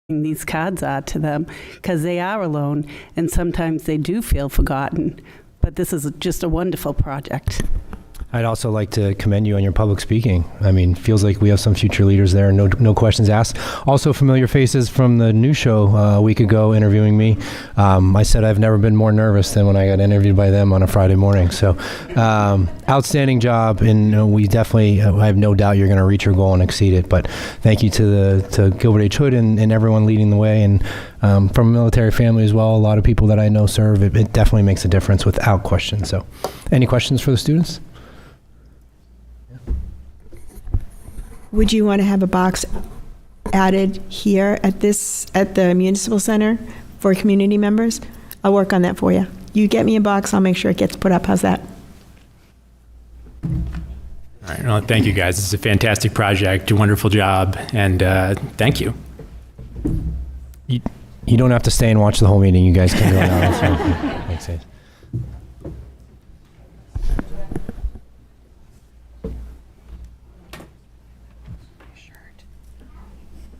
these cards are to them, because they are alone and sometimes they do feel forgotten. But this is just a wonderful project. I'd also like to commend you on your public speaking. I mean, feels like we have some future leaders there. No questions asked. Also, familiar faces from the news show a week ago interviewing me. I said I've never been more nervous than when I got interviewed by them on a Friday morning. So, outstanding job, and we definitely, I have no doubt you're going to reach your goal and exceed it. But thank you to Gilbert H. Hood and everyone leading the way. And from a military family as well, a lot of people that I know serve. It definitely makes a difference without question. So, any questions for the students? Would you want to have a box added here at the municipal center for community members? I'll work on that for you. You get me a box, I'll make sure it gets put up. How's that? All right. Well, thank you guys. This is a fantastic project, a wonderful job, and thank you. You don't have to stay and watch the whole meeting. You guys can go now. Thanks, Ed.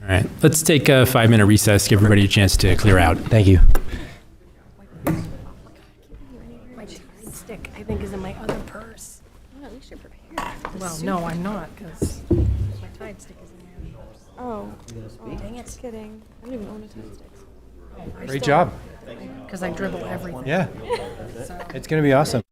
All right. Let's take a 5-minute recess, give everybody a chance to clear out. Thank you. My time stick, I think, is in my other purse. Well, at least you're prepared. Well, no, I'm not, because my Tide stick is in my other purse. Oh, dang it. Just kidding. I don't even own a Tide stick. Great job. Because I dribble everything. Yeah. So. It's going to be awesome.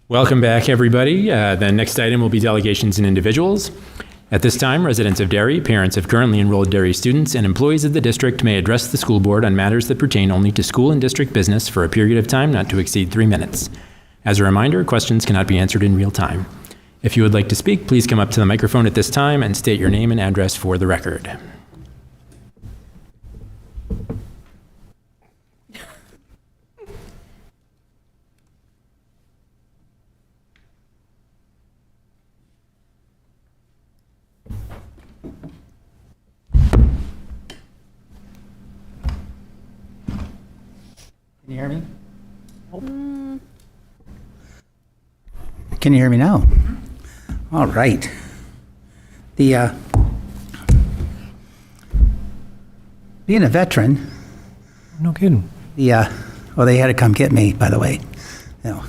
Welcome back, everybody. The next item will be delegations and individuals. At this time, residents of Derry, parents of currently enrolled Derry students, and employees of the district may address the school board on matters that pertain only to school and district business for a period of time not to exceed 3 minutes. As a reminder, questions cannot be answered in real time. If you would like to speak, please come up to the microphone at this time and state your name and address for the record. Can you hear me? Can you hear me now? All right. The being a veteran, No kidding. well, they had to come get me, by the way. You know,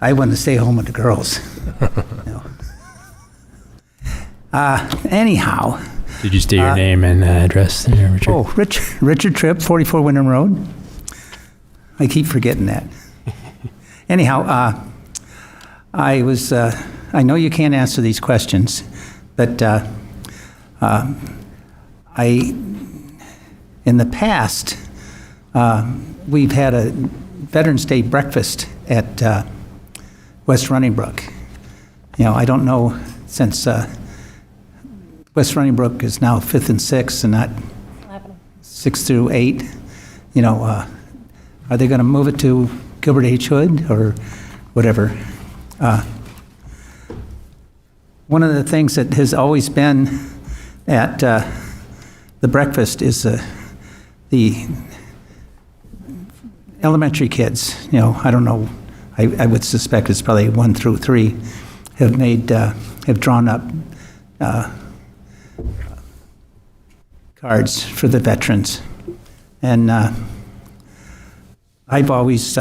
I wanted to stay home with the girls. You know. Anyhow. Did you state your name and address there, Richard? Oh, Richard Tripp, 44 Wyndham Road. I keep forgetting that. Anyhow, I know you can't answer these questions, but in the past, we've had a Veterans Day breakfast at West Running Brook. You know, I don't know, since West Running Brook is now 5th and 6th and not 6 through 8, you know, are they going to move it to Gilbert H. Hood or whatever? One of the things that has always been at the breakfast is the elementary kids. You know, I don't know, I would suspect it's probably 1 through 3 have drawn up cards for the veterans. And I've always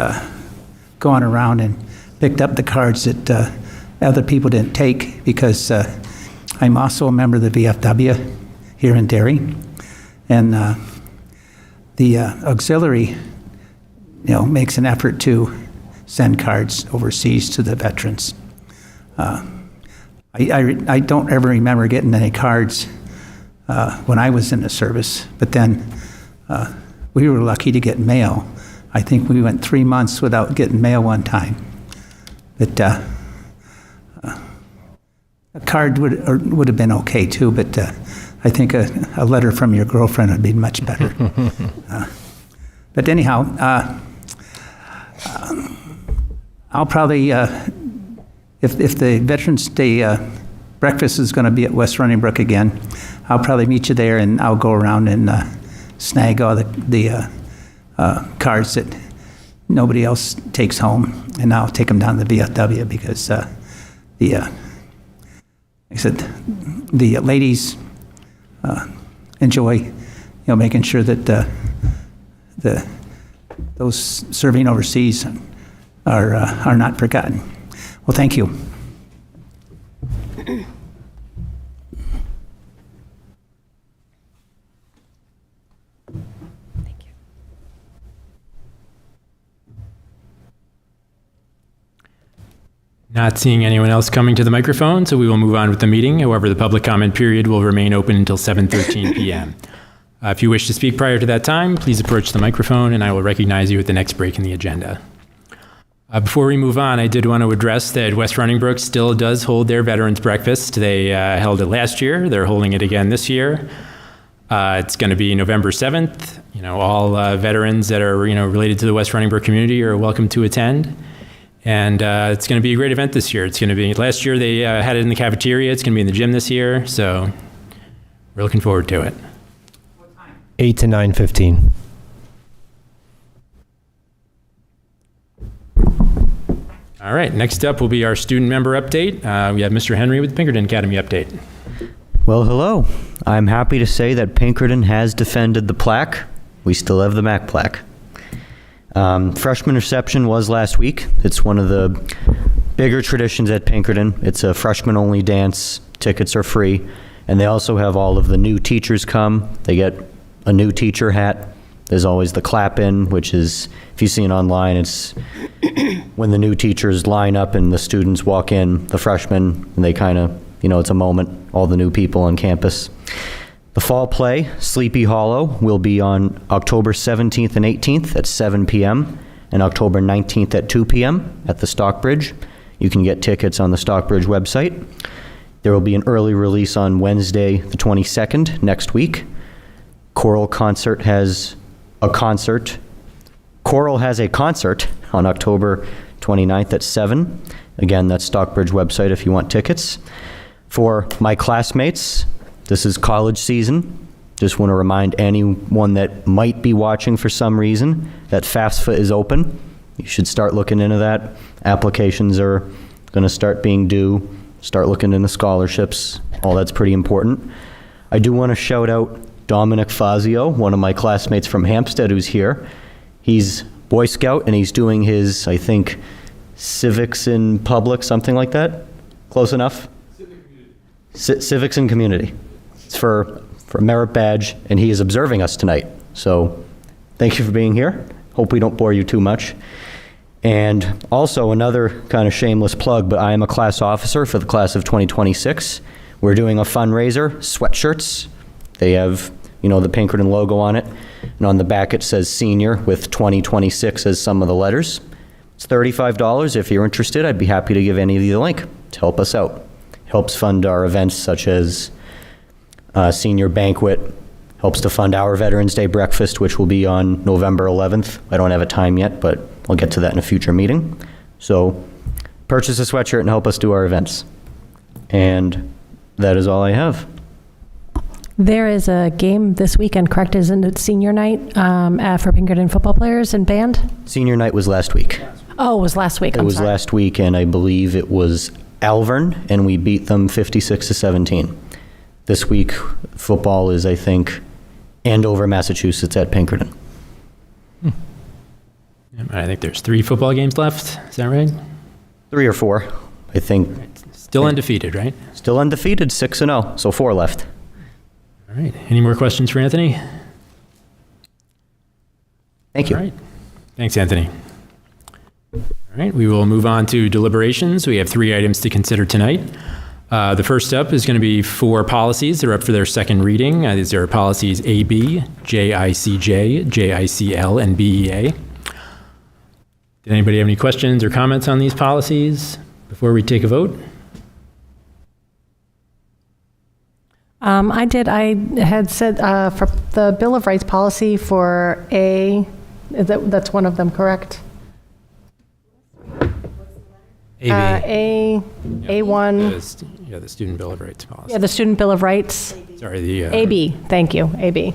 gone around and picked up the cards that other people didn't take, because I'm also a member of the VFW here in Derry. And the auxiliary, you know, makes an effort to send cards overseas to the veterans. I don't ever remember getting any cards when I was in the service, but then we were lucky to get mail. I think we went 3 months without getting mail one time. But a card would have been okay too, but I think a letter from your girlfriend would be much better. But anyhow, I'll probably, if the Veterans Day breakfast is going to be at West Running Brook again, I'll probably meet you there, and I'll go around and snag all the cards that nobody else takes home, and I'll take them down to the VFW, because like I said, the ladies enjoy, you know, making sure that those serving overseas are not forgotten. Well, thank you. Not seeing anyone else coming to the microphone, so we will move on with the meeting. However, the public comment period will remain open until 7:13 p.m. If you wish to speak prior to that time, please approach the microphone and I will recognize you at the next break in the agenda. Before we move on, I did want to address that West Running Brook still does hold their Veterans Breakfast. They held it last year. They're holding it again this year. It's going to be November 7th. You know, all veterans that are, you know, related to the West Running Brook community are welcome to attend. And it's going to be a great event this year. It's going to be, last year they had it in the cafeteria. It's going to be in the gym this year. So we're looking forward to it. 8 to 9:15. All right, next up will be our student member update. We have Mr. Henry with the Pinkerton Academy update. Well, hello. I'm happy to say that Pinkerton has defended the plaque. We still have the MAC plaque. Freshman reception was last week. It's one of the bigger traditions at Pinkerton. It's a freshman-only dance. Tickets are free. And they also have all of the new teachers come. They get a new teacher hat. There's always the clap-in, which is, if you've seen online, it's when the new teachers line up and the students walk in, the freshmen, and they kind of, you know, it's a moment, all the new people on campus. The fall play, Sleepy Hollow, will be on October 17th and 18th at 7 p.m. and October 19th at 2 p.m. at the Stockbridge. You can get tickets on the Stockbridge website. There will be an early release on Wednesday, the 22nd, next week. Choral has a concert on October 29th at 7. Again, that's Stockbridge website if you want tickets. For my classmates, this is college season. Just want to remind anyone that might be watching for some reason that FAFSA is open. You should start looking into that. Applications are going to start being due. Start looking into scholarships. All that's pretty important. I do want to shout out Dominic Fazio, one of my classmates from Hampstead who's here. He's Boy Scout and he's doing his, I think, civics in public, something like that. Close enough? Civics and community. It's for a merit badge, and he is observing us tonight. So thank you for being here. Hope we don't bore you too much. And also another kind of shameless plug, but I am a class officer for the class of 2026. We're doing a fundraiser, sweatshirts. They have, you know, the Pinkerton logo on it. And on the back it says senior with 2026 as some of the letters. It's $35. If you're interested, I'd be happy to give any of you the link to help us out. Helps fund our events such as senior banquet, helps to fund our Veterans Day breakfast, which will be on November 11th. I don't have a time yet, but I'll get to that in a future meeting. So purchase a sweatshirt and help us do our events. And that is all I have. There is a game this weekend, correct? Isn't it senior night for Pinkerton football players and band? Senior night was last week. Oh, it was last week. It was last week, and I believe it was Alvern, and we beat them 56-17. This week, football is, I think, Andover, Massachusetts at Pinkerton. I think there's 3 football games left. Is that right? 3 or 4, I think. Still undefeated, right? Still undefeated, 6-0, so 4 left. All right. Any more questions for Anthony? Thank you. All right. Thanks, Anthony. All right. We will move on to deliberations. We have 3 items to consider tonight. The first up is going to be 4 policies that are up for their second reading. These are policies AB, JICJ, JICL, and BEA. Did anybody have any questions or comments on these policies before we take a vote? I did. I had said for the Bill of Rights policy for A, that's one of them, correct? AB. A1. The Student Bill of Rights policy. Yeah, the Student Bill of Rights. Sorry, the... AB, thank you, AB.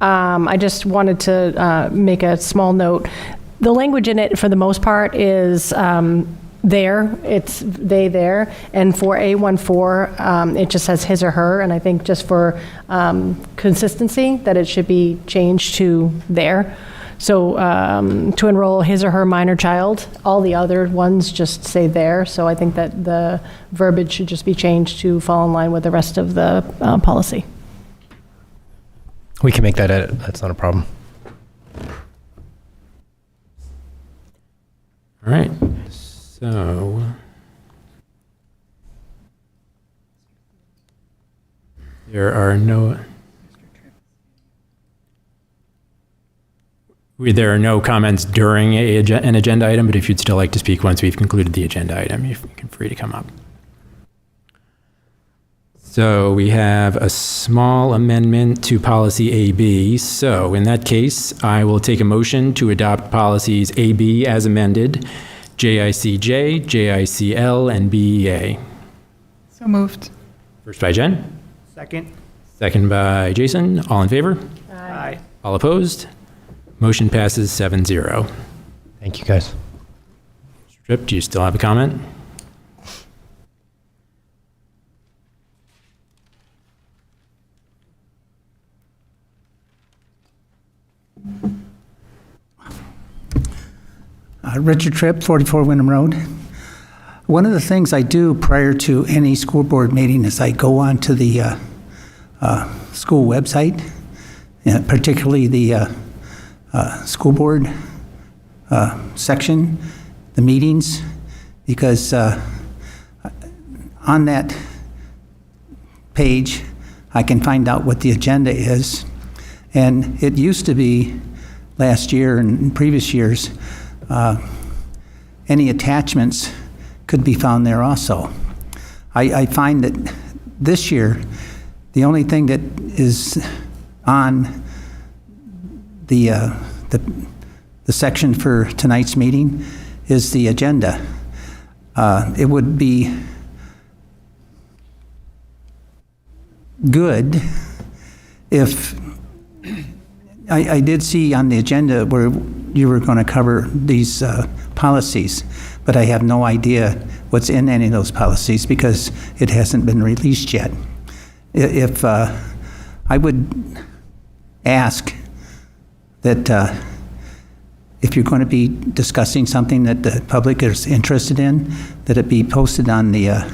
I just wanted to make a small note. The language in it, for the most part, is there. It's they, there. And for A14, it just says his or her, and I think just for consistency, that it should be changed to there. So to enroll his or her minor child, all the other ones just say there. So I think that the verbiage should just be changed to fall in line with the rest of the policy. We can make that edit. That's not a problem. All right. So... there are no... There are no comments during an agenda item, but if you'd still like to speak once we've concluded the agenda item, you're free to come up. So we have a small amendment to policy AB. So in that case, I will take a motion to adopt policies AB as amended, JICJ, JICL, and BEA. So moved. First by Jen. Second. Second by Jason. All in favor? Aye. All opposed? Motion passes 7-0. Thank you, guys. Mr. Tripp, do you still have a comment? Richard Tripp, 44 Wyndham Road. One of the things I do prior to any school board meeting is I go on to the school website, particularly the school board section, the meetings, because on that page I can find out what the agenda is. And it used to be last year and in previous years, any attachments could be found there also. I find that this year, the only thing that is on the section for tonight's meeting is the agenda. It would be good if, I did see on the agenda where you were going to cover these policies, but I have no idea what's in any of those policies because it hasn't been released yet. If I would ask that if you're going to be discussing something that the public is interested in, that it be posted on the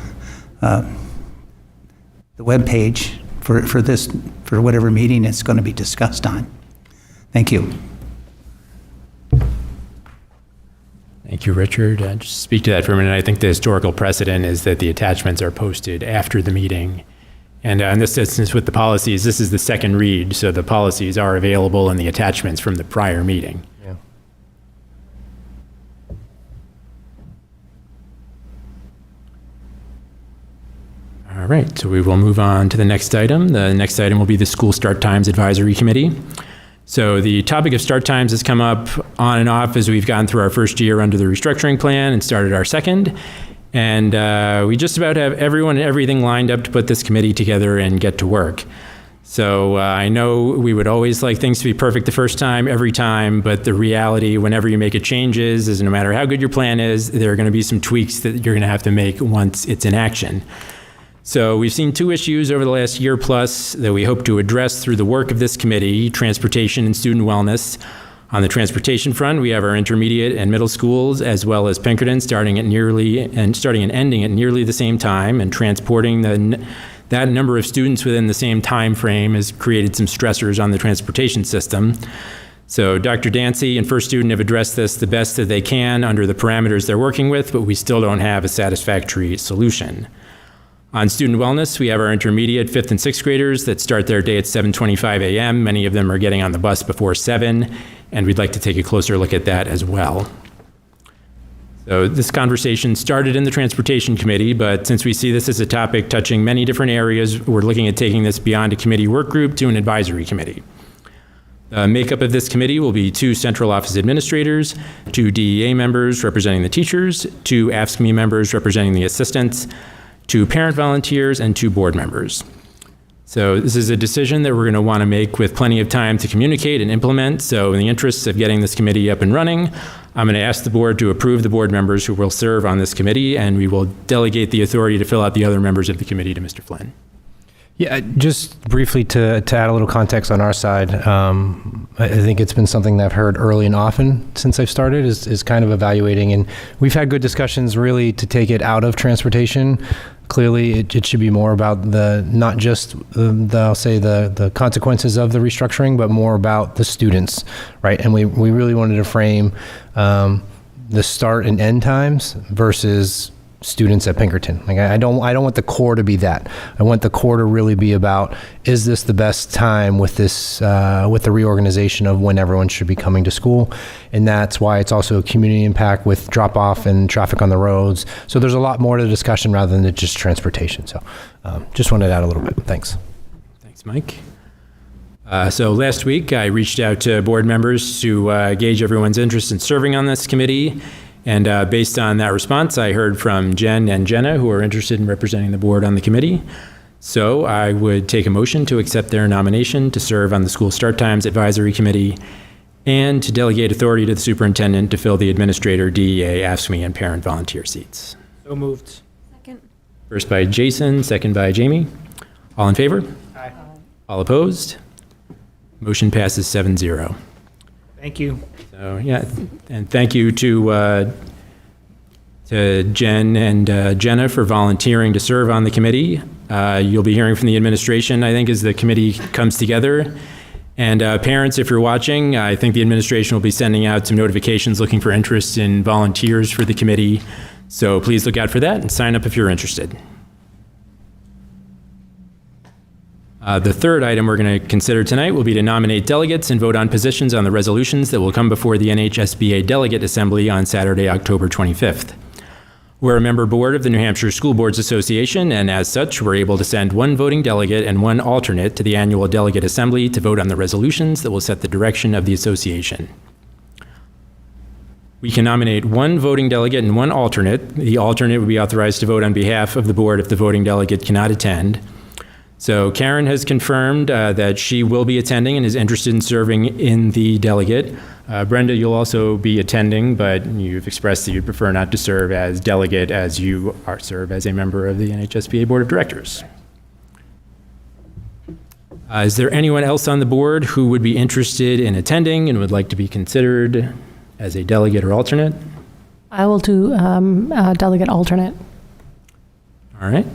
webpage for whatever meeting it's going to be discussed on. Thank you. Thank you, Richard. Just to speak to that for a minute. I think the historical precedent is that the attachments are posted after the meeting. And in this instance with the policies, this is the second read, so the policies are available in the attachments from the prior meeting. Yeah. All right, so we will move on to the next item. The next item will be the School Start Times Advisory Committee. So the topic of start times has come up on and off as we've gone through our first year under the restructuring plan and started our second. And we just about have everyone and everything lined up to put this committee together and get to work. So I know we would always like things to be perfect the first time, every time, but the reality whenever you make a changes is no matter how good your plan is, there are going to be some tweaks that you're going to have to make once it's in action. So we've seen two issues over the last year plus that we hope to address through the work of this committee: transportation and student wellness. On the transportation front, we have our intermediate and middle schools, as well as Pinkerton, starting and ending at nearly the same time, and transporting that number of students within the same time frame has created some stressors on the transportation system. So Dr. Dancy and First Student have addressed this the best that they can under the parameters they're working with, but we still don't have a satisfactory solution. On student wellness, we have our intermediate 5th and 6th graders that start their day at 7:25 a.m. Many of them are getting on the bus before 7, and we'd like to take a closer look at that as well. So this conversation started in the Transportation Committee, but since we see this as a topic touching many different areas, we're looking at taking this beyond a committee work group to an advisory committee. The makeup of this committee will be 2 central office administrators, 2 DEA members representing the teachers, 2 AFSCME members representing the assistants, 2 parent volunteers, and 2 board members. So this is a decision that we're going to want to make with plenty of time to communicate and implement. So in the interests of getting this committee up and running, I'm going to ask the board to approve the board members who will serve on this committee, and we will delegate the authority to fill out the other members of the committee to Mr. Flynn. Yeah, just briefly to add a little context on our side, I think it's been something that I've heard early and often since I've started is kind of evaluating, and we've had good discussions really to take it out of transportation. Clearly, it should be more about not just the consequences of the restructuring, but more about the students, right? And we really wanted to frame the start and end times versus students at Pinkerton. Like I don't want the core to be that. I want the core to really be about, is this the best time with this with the reorganization of when everyone should be coming to school? And that's why it's also a community impact with drop off and traffic on the roads. So there's a lot more to the discussion rather than just transportation. So just wanted to add a little bit. Thanks. Thanks, Mike. So last week I reached out to board members to gauge everyone's interest in serving on this committee. And based on that response, I heard from Jen and Jenna, who are interested in representing the board on the committee. So I would take a motion to accept their nomination to serve on the School Start Times Advisory Committee and to delegate authority to the superintendent to fill the administrator, DEA, AFSCME, and parent volunteer seats. So moved. Second. First by Jason, second by Jamie. All in favor? Aye. All opposed? Motion passes 7-0. Thank you. So, yeah, and thank you to Jen and Jenna for volunteering to serve on the committee. You'll be hearing from the administration, I think, as the committee comes together. And parents, if you're watching, I think the administration will be sending out some notifications looking for interest in volunteers for the committee. So please look out for that and sign up if you're interested. The third item we're going to consider tonight will be to nominate delegates and vote on positions on the resolutions that will come before the NHSBA Delegate Assembly on Saturday, October 25th. We're a member board of the New Hampshire School Boards Association, and as such, we're able to send 1 voting delegate and 1 alternate to the annual Delegate Assembly to vote on the resolutions that will set the direction of the association. We can nominate 1 voting delegate and 1 alternate. The alternate would be authorized to vote on behalf of the board if the voting delegate cannot attend. So Karen has confirmed that she will be attending and is interested in serving in the delegate. Brenda, you'll also be attending, but you've expressed that you'd prefer not to serve as delegate as you serve as a member of the NHSBA Board of Directors. Is there anyone else on the board who would be interested in attending and would like to be considered as a delegate or alternate? I will do delegate alternate. All right.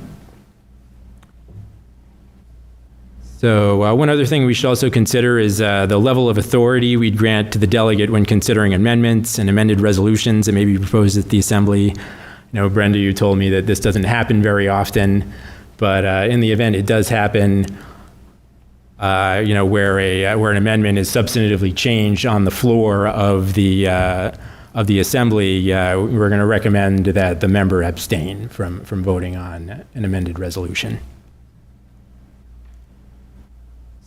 So one other thing we should also consider is the level of authority we'd grant to the delegate when considering amendments and amended resolutions that may be proposed at the Assembly. You know, Brenda, you told me that this doesn't happen very often, but in the event it does happen, you know, where an amendment is substantively changed on the floor of the Assembly, we're going to recommend that the member abstain from voting on an amended resolution.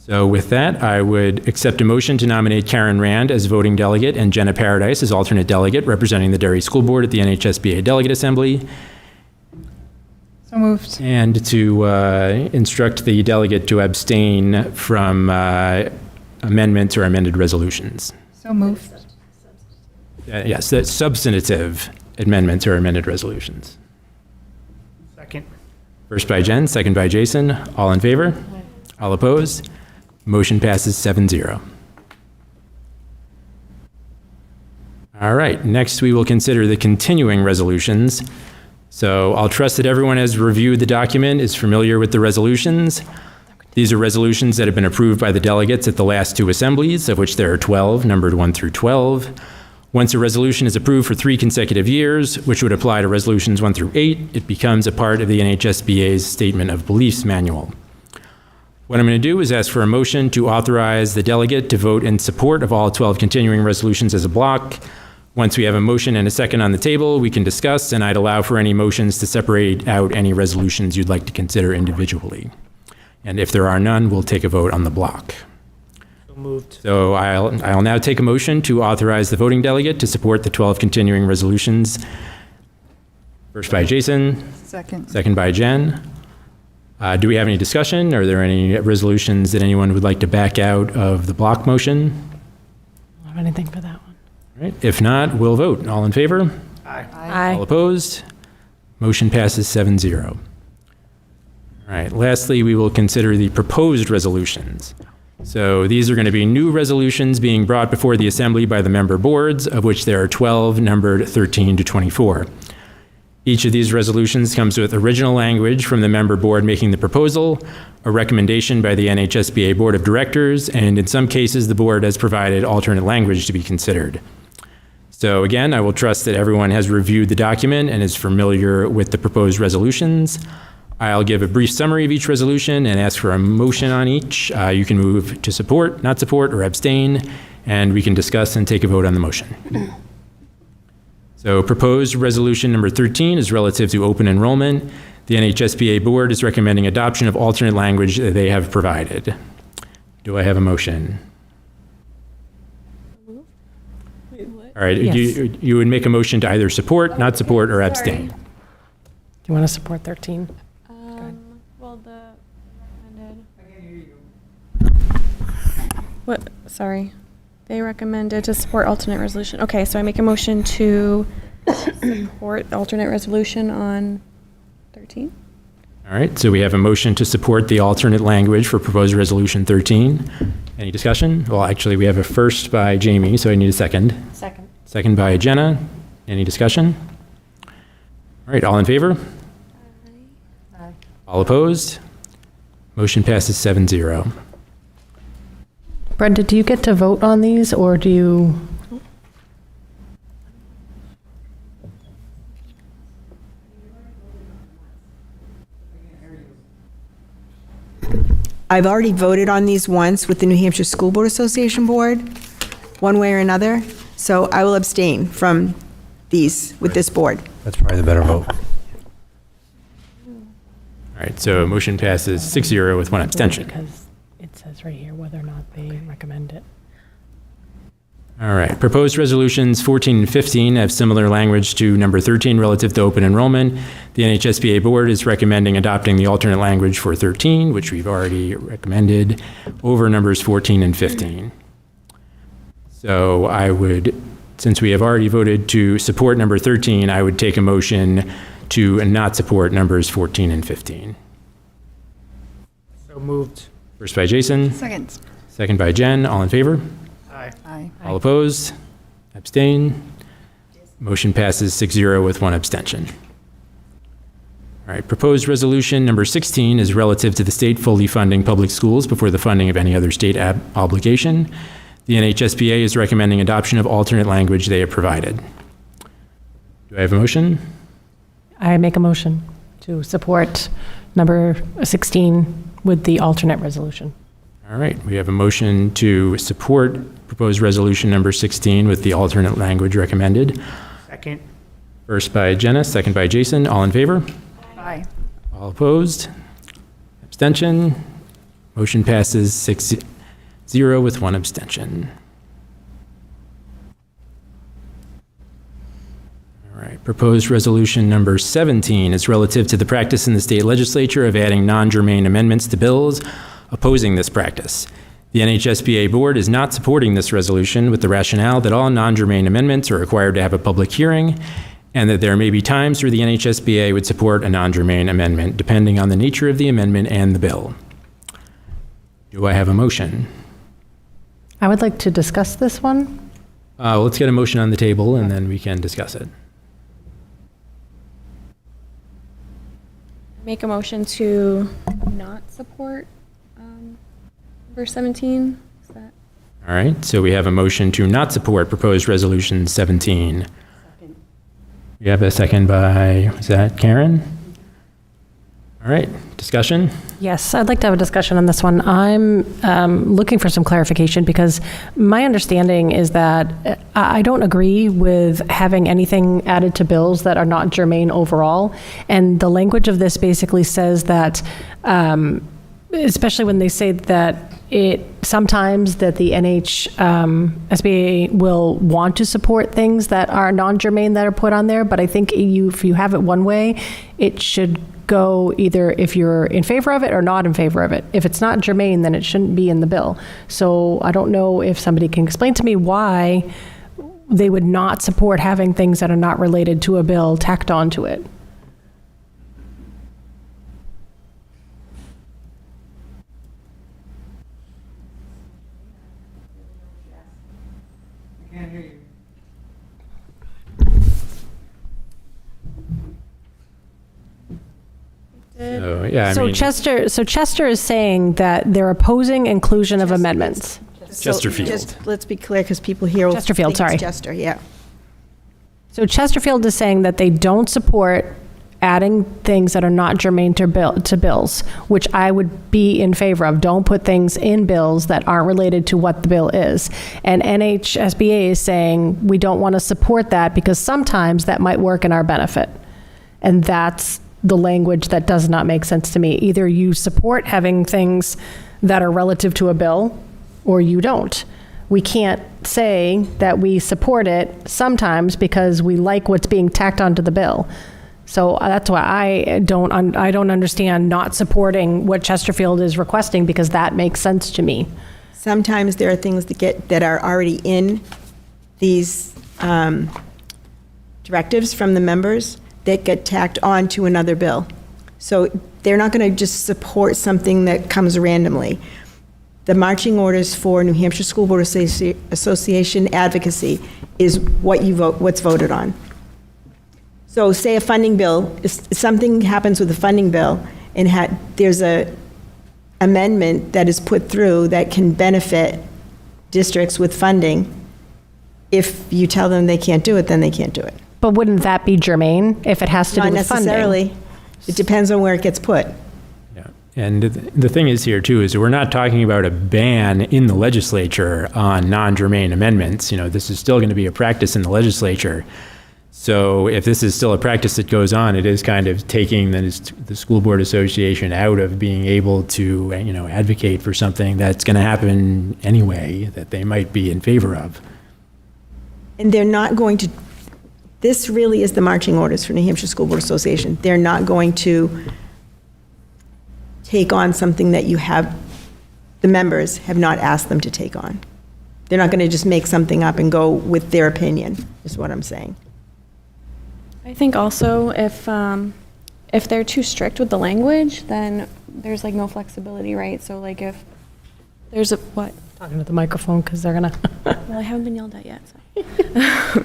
So with that, I would accept a motion to nominate Karen Rand as voting delegate and Jenna Paradise as alternate delegate representing the Derry School Board at the NHSBA Delegate Assembly. So moved. And to instruct the delegate to abstain from amendments or amended resolutions. So moved. Yes, that's substantive amendments or amended resolutions. Second. First by Jen, second by Jason. All in favor? All opposed? Motion passes 7-0. All right, next we will consider the continuing resolutions. So I'll trust that everyone has reviewed the document, is familiar with the resolutions. These are resolutions that have been approved by the delegates at the last two assemblies, of which there are 12, numbered 1 through 12. Once a resolution is approved for 3 consecutive years, which would apply to resolutions 1 through 8, it becomes a part of the NHSBA's Statement of Beliefs Manual. What I'm going to do is ask for a motion to authorize the delegate to vote in support of all 12 continuing resolutions as a block. Once we have a motion and a second on the table, we can discuss, and I'd allow for any motions to separate out any resolutions you'd like to consider individually. And if there are none, we'll take a vote on the block. So moved. So I'll now take a motion to authorize the voting delegate to support the 12 continuing resolutions. First by Jason, Second. second by Jen. Do we have any discussion? Are there any resolutions that anyone would like to back out of the block motion? I don't have anything for that one. All right. If not, we'll vote. All in favor? Aye. All opposed? Motion passes 7-0. All right. Lastly, we will consider the proposed resolutions. So these are going to be new resolutions being brought before the Assembly by the member boards, of which there are 12, numbered 13 to 24. Each of these resolutions comes with original language from the member board making the proposal, a recommendation by the NHSBA Board of Directors, and in some cases, the board has provided alternate language to be considered. So again, I will trust that everyone has reviewed the document and is familiar with the proposed resolutions. I'll give a brief summary of each resolution and ask for a motion on each. You can move to support, not support, or abstain, and we can discuss and take a vote on the motion. So proposed resolution number 13 is relative to open enrollment. The NHSBA board is recommending adoption of alternate language that they have provided. Do I have a motion? Wait, what? All right, Yes. you would make a motion to either support, not support, or abstain. Do you want to support 13? Well, the recommended. What? Sorry. They recommended to support alternate resolution. Okay, so I make a motion to support the alternate resolution on 13. All right, so we have a motion to support the alternate language for proposed resolution 13. Any discussion? Well, actually, we have a first by Jamie, so I need a second. Second. Second by Jenna. Any discussion? All right, all in favor? Aye. All opposed? Motion passes 7-0. Brenda, do you get to vote on these, or do you? I've already voted on these once with the New Hampshire School Board Association Board, one way or another, so I will abstain from these with this board. That's probably the better vote. All right, so motion passes 6-0 with one abstention. Because it says right here whether or not they recommend it. All right. Proposed resolutions 14 and 15 have similar language to number 13 relative to open enrollment. The NHSBA Board is recommending adopting the alternate language for 13, which we've already recommended, over numbers 14 and 15. So I would, since we have already voted to support number 13, I would take a motion to not support numbers 14 and 15. So moved. First by Jason. Second. Second by Jen. All in favor? Aye. Aye. All opposed? Abstain? Motion passes 6-0 with 1 abstention. All right, proposed resolution number 16 is relative to the state fully funding public schools before the funding of any other state obligation. The NHSBA is recommending adoption of alternate language they have provided. Do I have a motion? I make a motion to support number 16 with the alternate resolution. All right, we have a motion to support proposed resolution number 16 with the alternate language recommended. Second. First by Jenna, second by Jason. All in favor? Aye. All opposed? Abstention? Motion passes 6-0 with 1 abstention. All right, proposed resolution number 17 is relative to the practice in the state legislature of adding non-germane amendments to bills opposing this practice. The NHSBA Board is not supporting this resolution with the rationale that all non-germane amendments are required to have a public hearing, and that there may be times where the NHSBA would support a non-germane amendment, depending on the nature of the amendment and the bill. Do I have a motion? I would like to discuss this one. Let's get a motion on the table, and then we can discuss it. Make a motion to not support number 17. Is that? All right, so we have a motion to not support proposed resolution 17. We have a second by, is that Karen? All right, discussion? Yes, I'd like to have a discussion on this one. I'm looking for some clarification because my understanding is that I don't agree with having anything added to bills that are not germane overall. And the language of this basically says that, especially when they say that sometimes that the SBA will want to support things that are non-germane that are put on there, but I think if you have it one way, it should go either if you're in favor of it or not in favor of it. If it's not germane, then it shouldn't be in the bill. So I don't know if somebody can explain to me why they would not support having things that are not related to a bill tacked onto it. So, yeah, I So mean, Chester is saying that they're opposing inclusion of amendments. Chesterfield. Just let's be clear, because people here will Chesterfield, think sorry. it's Chester, yeah. So Chesterfield is saying that they don't support adding things that are not germane to bills, which I would be in favor of. Don't put things in bills that aren't related to what the bill is. And NHSBA is saying we don't want to support that because sometimes that might work in our benefit. And that's the language that does not make sense to me. Either you support having things that are relative to a bill or you don't. We can't say that we support it sometimes because we like what's being tacked onto the bill. So that's why I don't understand not supporting what Chesterfield is requesting, because that makes sense to me. Sometimes there are things that are already in these directives from the members that get tacked on to another bill. So they're not going to just support something that comes randomly. The marching orders for New Hampshire School Board Association advocacy is what's voted on. So say a funding bill, if something happens with a funding bill and there's a amendment that is put through that can benefit districts with funding, if you tell them they can't do it, then they can't do it. But wouldn't that be germane if it has to Not do with funding? necessarily. It depends on where it gets put. Yeah. And the thing is here too, is we're not talking about a ban in the legislature on non-germane amendments. You know, this is still going to be a practice in the legislature. So if this is still a practice that goes on, it is kind of taking the school board association out of being able to, you know, advocate for something that's going to happen anyway that they might be in favor of. And they're not going to, this really is the marching orders for New Hampshire School Board Association. They're not going to take on something that the members have not asked them to take on. They're not going to just make something up and go with their opinion, is what I'm saying. I think also if they're too strict with the language, then there's like no flexibility, right? So like if there's a, what? Talking to the microphone because they're going to. Well, I haven't been yelled at yet. So.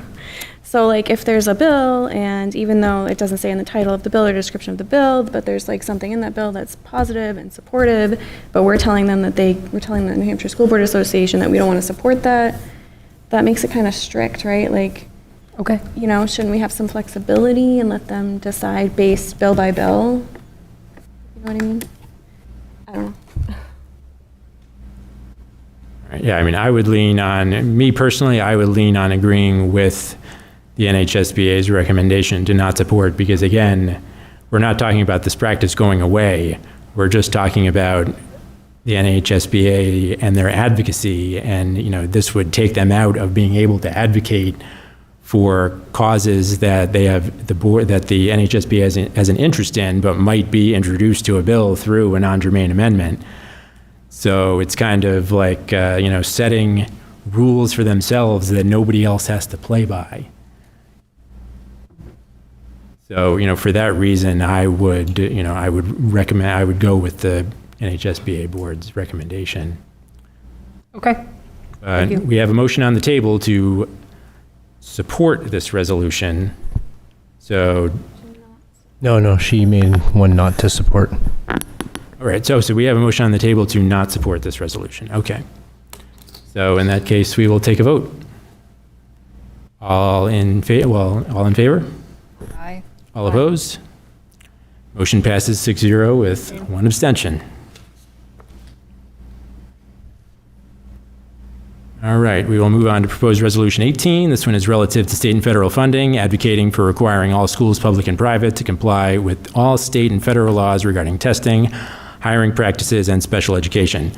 So like if there's a bill, and even though it doesn't say in the title of the bill or description of the bill, but there's like something in that bill that's positive and supportive, but we're telling them that we're telling the New Hampshire School Board Association that we don't want to support that, that makes it kind of strict, right? Like, Okay. you know, shouldn't we have some flexibility and let them decide based bill by bill? You know what I mean? I don't know. Yeah, I mean, I would lean on, me personally, I would lean on agreeing with the NHSBA's recommendation to not support, because again, we're not talking about this practice going away. We're just talking about the NHSBA and their advocacy, and, you know, this would take them out of being able to advocate for causes that they have, the board, that the NHSBA has an interest in, but might be introduced to a bill through a non-germane amendment. So it's kind of like, you know, setting rules for themselves that nobody else has to play by. So, you know, for that reason, I would, you know, I would go with the NHSBA board's recommendation. Okay. Thank you. We have a motion on the table to support this resolution. So, No, she made one not to support. all right, so we have a motion on the table to not support this resolution. Okay. So in that case, we will take a vote. All in favor? Aye. All opposed? Motion passes 6-0 with one abstention. All right, we will move on to proposed resolution 18. This one is relative to state and federal funding, advocating for requiring all schools, public and private, to comply with all state and federal laws regarding testing, hiring practices, and special education.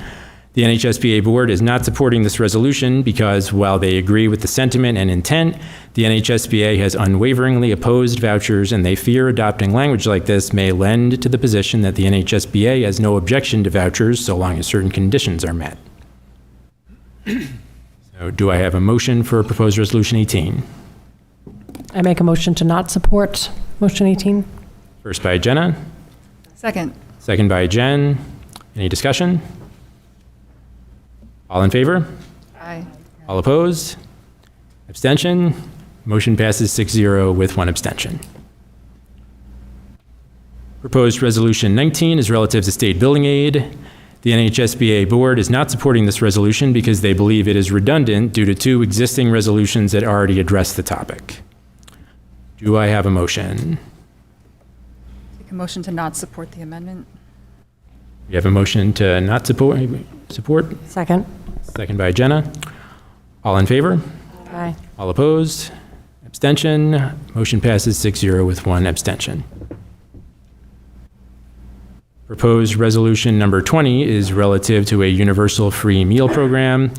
The NHSBA board is not supporting this resolution because, while they agree with the sentiment and intent, the NHSBA has unwaveringly opposed vouchers, and they fear adopting language like this may lend to the position that the NHSBA has no objection to vouchers so long as certain conditions are met. So do I have a motion for proposed resolution 18? I make a motion to not support motion 18. First by Jenna, Second. second by Jen. Any discussion? All in favor? Aye. All opposed? Abstention? Motion passes 6-0 with one abstention. Proposed resolution 19 is relative to state building aid. The NHSBA board is not supporting this resolution because they believe it is redundant due to two existing resolutions that already address the topic. Do I have a motion? Take a motion to not support the amendment. We have a motion to not support. Second. Second by Jenna. All in favor? Aye. All opposed? Abstention? Motion passes 6-0 with one abstention. Proposed resolution number 20 is relative to a universal free meal program.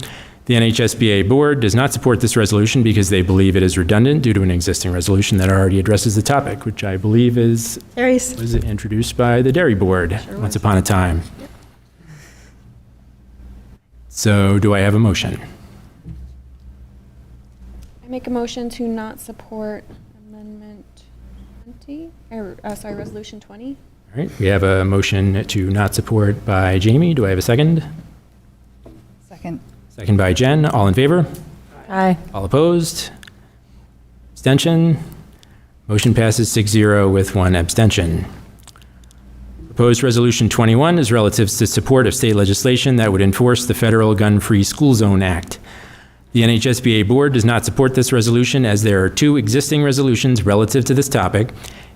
The NHSBA board does not support this resolution because they believe it is redundant due to an existing resolution that already addresses the topic, which I believe was introduced by the Dairy Board once upon a time. So do I have a motion? I make a motion to not support amendment 20, resolution 20. All right, we have a motion to not support by Jamie. Do I have a second? Second. Second by Jen. All in favor? Aye. All opposed? Abstention? Motion passes 6-0 with one abstention. Proposed resolution 21 is relative to support of state legislation that would enforce the Federal Gun-Free School Zone Act. The NHSBA board does not support this resolution as there are two existing resolutions relative to this topic,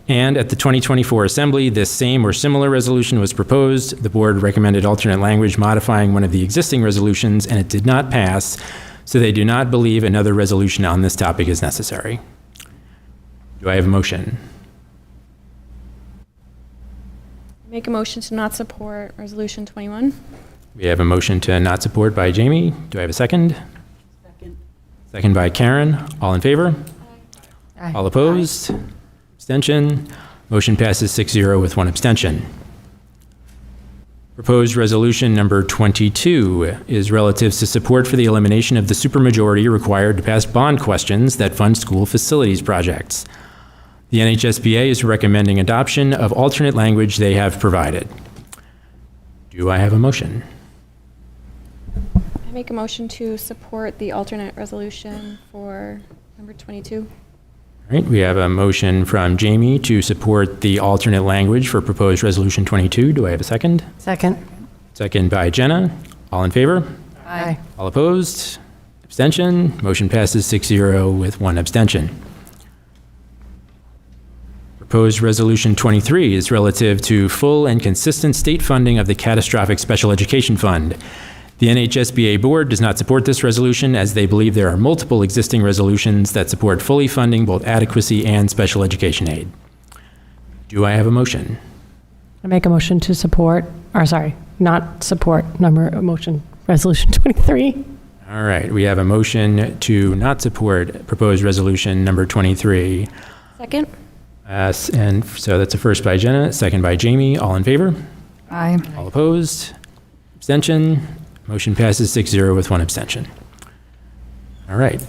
and at the 2024 Assembly, this same or similar resolution was proposed. The board recommended alternate language modifying one of the existing resolutions, and it did not pass, so they do not believe another resolution on this topic is necessary. Do I have a motion? Make a motion to not support resolution 21. We have a motion to not support by Jamie. Do I have a second? Second. Second by Karen. All in favor? Aye. All opposed? Abstention? Motion passes 6-0 with one abstention. Proposed resolution number 22 is relative to support for the elimination of the supermajority required to pass bond questions that fund school facilities projects. The NHSBA is recommending adoption of alternate language they have provided. Do I have a motion? I make a motion to support the alternate resolution for number 22. All right, we have a motion from Jamie to support the alternate language for proposed resolution 22. Do I have a second? Second. Second by Jenna. All in favor? Aye. All opposed? Abstention? Motion passes 6-0 with one abstention. Proposed resolution 23 is relative to full and consistent state funding of the Catastrophic Special Education Fund. The NHSBA Board does not support this resolution as they believe there are multiple existing resolutions that support fully funding both adequacy and special education aid. Do I have a motion? I make a motion to support, not support motion, resolution 23. All right, we have a motion to not support proposed resolution number 23. Second? And so that's a first by Jenna, second by Jamie. All in favor? Aye. All opposed? Abstention? Motion passes 6-0 with one abstention. All right.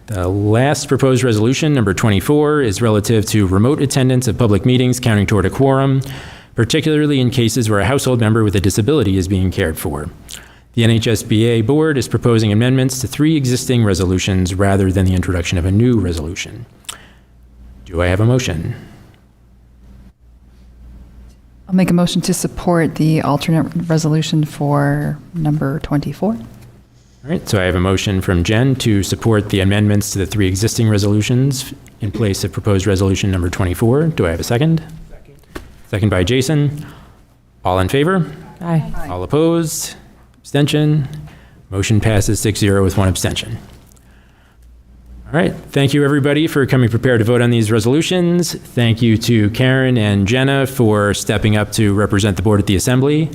The last proposed resolution, number 24, is relative to remote attendance of public meetings counting toward a quorum, particularly in cases where a household member with a disability is being cared for. The NHSBA Board is proposing amendments to 3 existing resolutions rather than the introduction of a new resolution. Do I have a motion? I'll make a motion to support the alternate resolution for number 24. All right, so I have a motion from Jen to support the amendments to the 3 existing resolutions in place of proposed resolution number 24. Do I have a second? Second by Jason. All in favor? Aye. All opposed? Abstention? Motion passes 6-0 with one abstention. All right, thank you everybody for coming prepared to vote on these resolutions. Thank you to Karen and Jenna for stepping up to represent the board at the Assembly.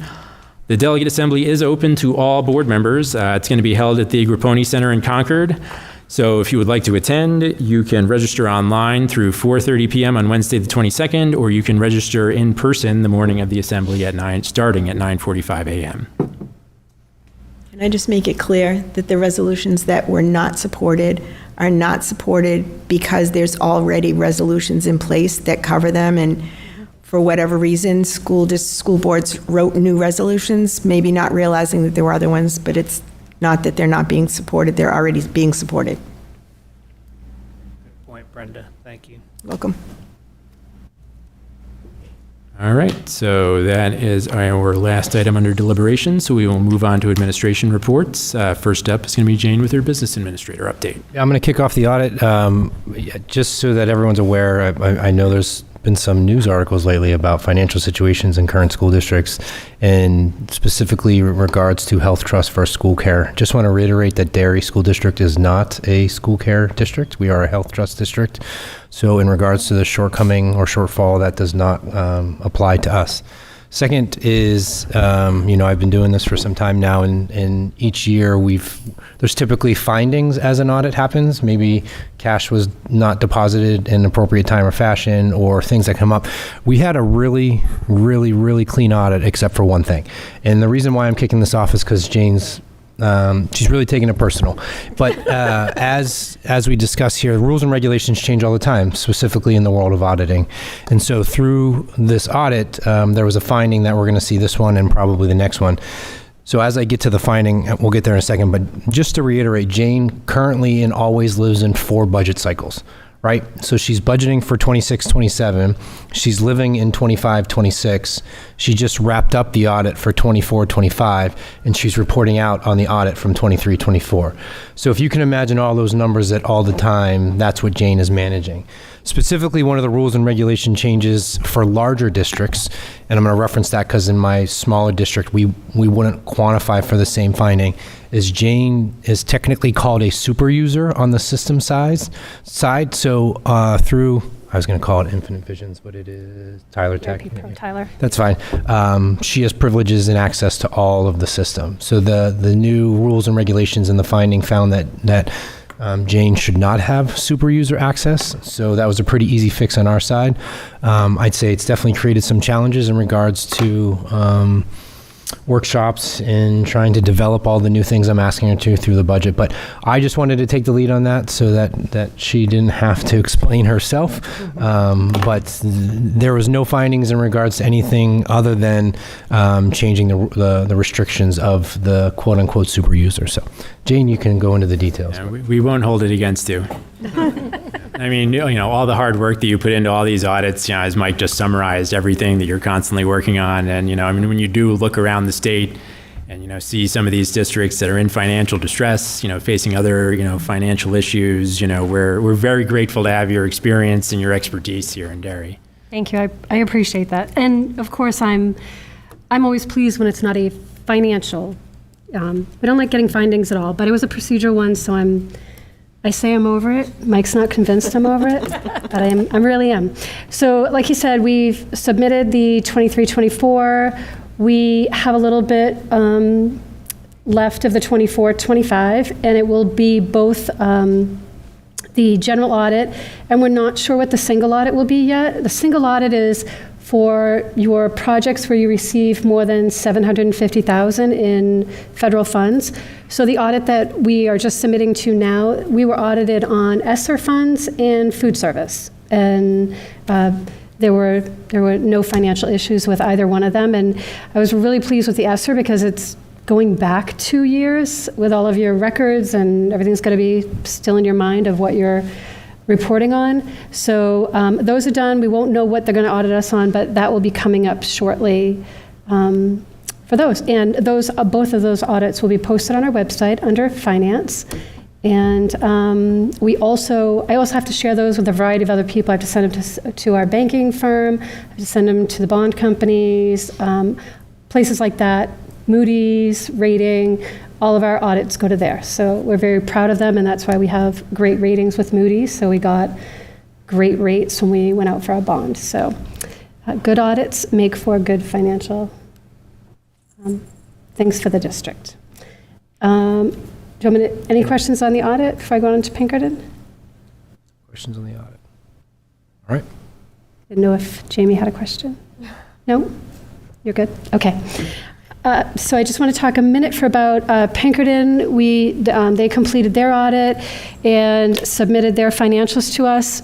The Delegate Assembly is open to all board members. It's going to be held at the Grapponi Center in Concord. So if you would like to attend, you can register online through 4:30 p.m. on Wednesday the 22nd, or you can register in person the morning of the Assembly at starting at 9:45 a.m. Can I just make it clear that the resolutions that were not supported are not supported because there's already resolutions in place that cover them, and for whatever reason, school boards wrote new resolutions, maybe not realizing that there were other ones, but it's not that they're not being supported, they're already being supported. Good point, Brenda. Thank you. Welcome. All right, so that is our last item under deliberation, so we will move on to administration reports. First up is going to be Jane with her business administrator update. Yeah, I'm going to kick off the audit. Just so that everyone's aware, I know there's been some news articles lately about financial situations in current school districts, and specifically in regards to health trust versus school care. Just want to reiterate that Derry School District is not a school care district. We are a health trust district. So in regards to the shortcoming or shortfall, that does not apply to us. Second is, I've been doing this for some time now, and each year there's typically findings as an audit happens. Maybe cash was not deposited in an appropriate time or fashion, or things that come up. We had a really, really, really clean audit except for one thing. And the reason why I'm kicking this off is because Jane's she's really taking it personal. But as we discuss here, rules and regulations change all the time, specifically in the world of auditing. And so through this audit, there was a finding that we're going to see this one and probably the next one. So as I get to the finding, we'll get there in a second, but just to reiterate, Jane currently and always lives in 4 budget cycles, right? So she's budgeting for 26-27. She's living in 25-26. She just wrapped up the audit for 24-25, and she's reporting out on the audit from 23-24. So if you can imagine all those numbers at all the time, that's what Jane is managing. Specifically, one of the rules and regulation changes for larger districts, and I'm going to reference that because in my smaller district, we wouldn't quantify for the same finding, is Jane is technically called a super user on the system side. So through, I was going to call it Infinite Visions, but it is Tyler Tech. Tyler. That's fine. She has privileges and access to all of the system. So the new rules and regulations in the finding found that Jane should not have super user access, so that was a pretty easy fix on our side. I'd say it's definitely created some challenges in regards to workshops and trying to develop all the new things I'm asking her to through the budget. But I just wanted to take the lead on that so that she didn't have to explain herself. But there was no findings in regards to anything other than changing the restrictions of the quote unquote super user. So Jane, you can go into the details. Yeah, we won't hold it against you. I mean, all the hard work that you put into all these audits, as Mike just summarized, everything that you're constantly working on. And, when you do look around the state and, see some of these districts that are in financial distress, facing other, financial issues, we're very grateful to have your experience and your expertise here in Derry. Thank you. I appreciate that. And of course, I'm always pleased when it's not a financial. I don't like getting findings at all, but it was a procedural one, so I say I'm over it. Mike's not convinced I'm over it, but I really am. So like he said, we've submitted the 23-24. We have a little bit left of the 24-25, and it will be both the general audit, and we're not sure what the single audit will be yet. The single audit is for your projects where you receive more than $750,000 in federal funds. So the audit that we are just submitting to now, we were audited on ESSER funds and food service. And there were no financial issues with either one of them. And I was really pleased with the ESSER because it's going back 2 years with all of your records, and everything's going to be still in your mind of what you're reporting on. So those are done. We won't know what they're going to audit us on, but that will be coming up shortly for those. And both of those audits will be posted on our website under Finance. And I also have to share those with a variety of other people. I have to send them to our banking firm. I have to send them to the bond companies, places like that, Moody's, rating. All of our audits go to there. So we're very proud of them, and that's why we have great ratings with Moody's. So we got great rates when we went out for our bond. So good audits make for good financial things for the district. Do you want me to, any questions on the audit before I go on to Pinkerton? Questions on the audit? All right. Didn't know if Jamie had a question. No? You're good? Okay. So I just want to talk a minute about Pinkerton. They completed their audit and submitted their financials to us.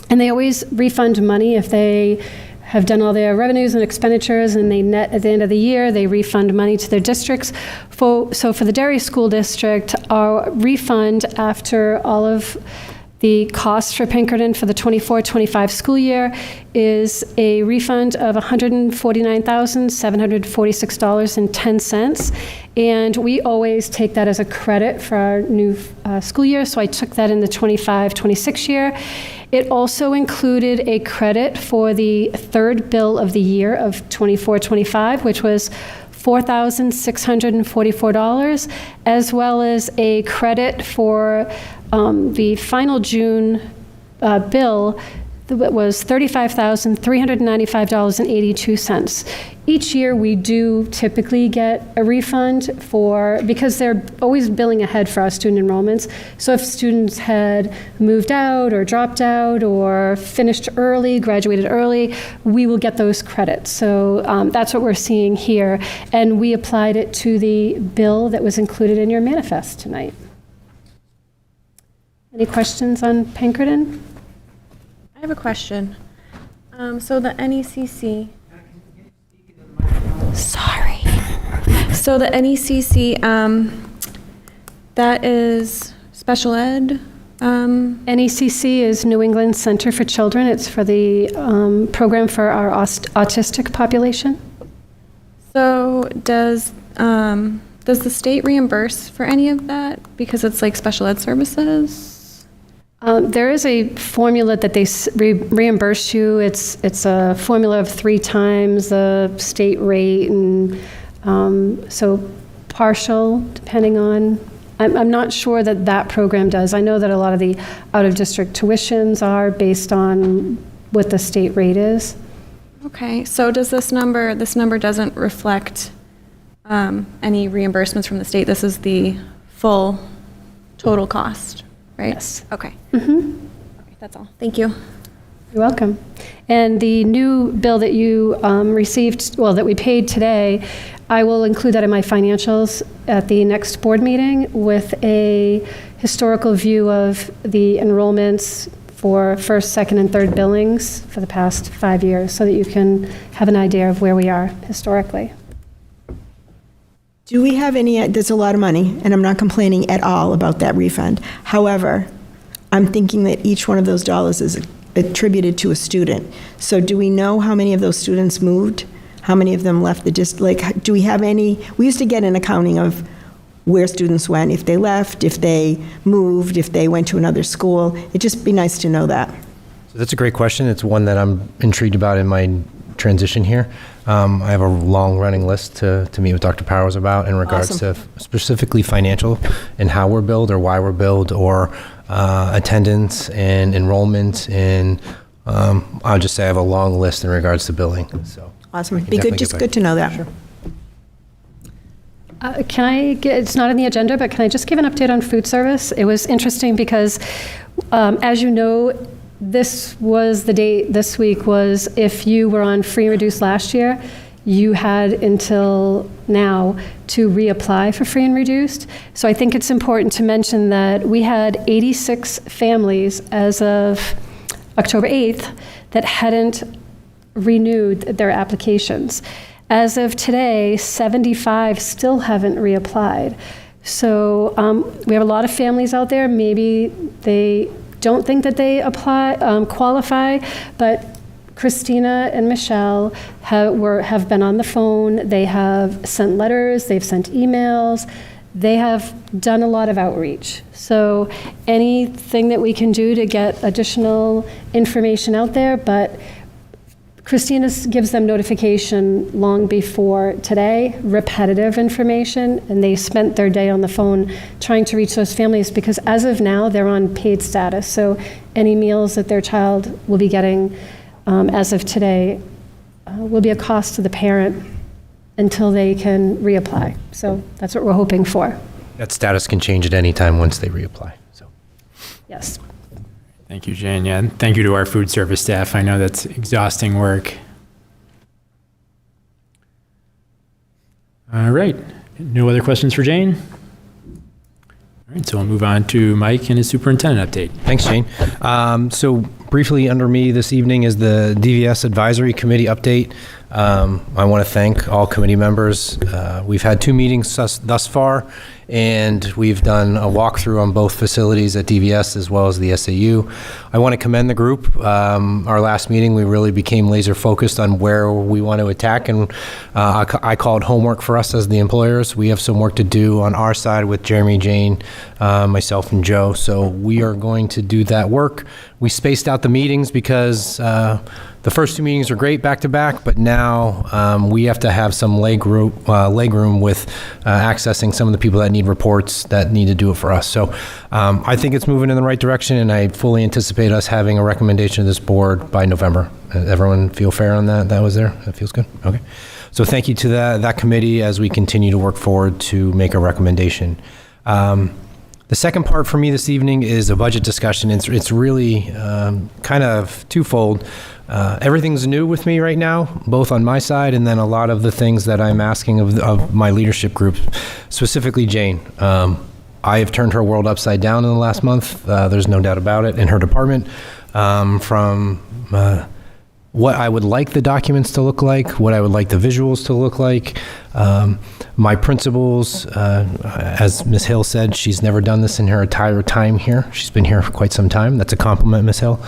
And they always refund money if they have done all their revenues and expenditures, and they net at the end of the year, they refund money to their districts. So for the Derry School District, our refund after all of the costs for Pinkerton for the 24-25 school year is a refund of $149,746.10. And we always take that as a credit for our new school year, so I took that in the 25-26 year. It also included a credit for the third bill of the year of 24-25, which was $4,644, as well as a credit for the final June bill that was $35,395.82. Each year we do typically get a refund because they're always billing ahead for our student enrollments. So if students had moved out or dropped out or finished early, graduated early, we will get those credits. So that's what we're seeing here. And we applied it to the bill that was included in your manifest tonight. Any questions on Pinkerton? I have a question. So the NECC. Sorry. So the NECC, that is special ed. NECC is New England Center for Children. It's for the program for our autistic population. So does the state reimburse for any of that because it's like special ed services? There is a formula that they reimburse you. It's a formula of 3 times the state rate, and so partial, depending on. I'm not sure that program does. I know that a lot of the out-of-district tuitions are based on what the state rate is. Okay, so does this number doesn't reflect any reimbursements from the state? This is the full total cost, right? Yes. Okay. Okay, that's all. Thank you. You're welcome. And the new bill that you received, well, that we paid today, I will include that in my financials at the next board meeting with a historical view of the enrollments for first, second, and third billings for the past 5 years, so that you can have an idea of where we are historically. Do we have any, that's a lot of money, and I'm not complaining at all about that refund. However, I'm thinking that each one of those dollars is attributed to a student. So do we know how many of those students moved? How many of them left the district? Like, do we have any, we used to get an accounting of where students went, if they left, if they moved, if they went to another school. It'd just be nice to know that. So that's a great question. It's one that I'm intrigued about in my transition here. I have a long-running list to meet with Dr. Powers about in regards to specifically financial and how we're billed or why we're billed, or attendance and enrollment. And I'll just say I have a long list in regards to billing. So Awesome. I can Be good, definitely just get good back. to know that. Sure. Can I get, it's not on the agenda, but can I just give an update on food service? It was interesting because, as you know, this was the date this week was if you were on free and reduced last year, you had until now to reapply for free and reduced. So I think it's important to mention that we had 86 families as of October 8th that hadn't renewed their applications. As of today, 75 still haven't reapplied. So we have a lot of families out there, maybe they don't think that they qualify, but Christina and Michelle have been on the phone, they have sent letters, they've sent emails, they have done a lot of outreach. So anything that we can do to get additional information out there, but Christina gives them notification long before today, repetitive information, and they spent their day on the phone trying to reach those families because as of now, they're on paid status. So any meals that their child will be getting as of today will be a cost to the parent until they can reapply. So that's what we're hoping for. That status can change at any time once they reapply. So. Yes. Thank you, Jane. Yeah, and thank you to our food service staff. I know that's exhausting work. All right. No other questions for Jane? All right, so we'll move on to Mike and his superintendent update. Thanks, Jane. So briefly under me this evening is the DVS Advisory Committee update. I want to thank all committee members. We've had 2 meetings thus far, and we've done a walkthrough on both facilities at DVS as well as the SAU. I want to commend the group. Our last meeting, we really became laser focused on where we want to attack, and I call it homework for us as the employers. We have some work to do on our side with Jeremy, Jane, myself, and Joe, so we are going to do that work. We spaced out the meetings because the first 2 meetings are great back to back, but now we have to have some leg room with accessing some of the people that need reports that need to do it for us. So I think it's moving in the right direction, and I fully anticipate us having a recommendation to this board by November. Everyone feel fair on that? That was there? That feels good? Okay. So thank you to that committee as we continue to work forward to make a recommendation. The second part for me this evening is a budget discussion. It's really kind of twofold. Everything's new with me right now, both on my side and then a lot of the things that I'm asking of my leadership group, specifically Jane. I have turned her world upside down in the last month. There's no doubt about it in her department. From what I would like the documents to look like, what I would like the visuals to look like. My principals, as Ms. Hill said, she's never done this in her entire time here. She's been here for quite some time. That's a compliment, Ms. Hill.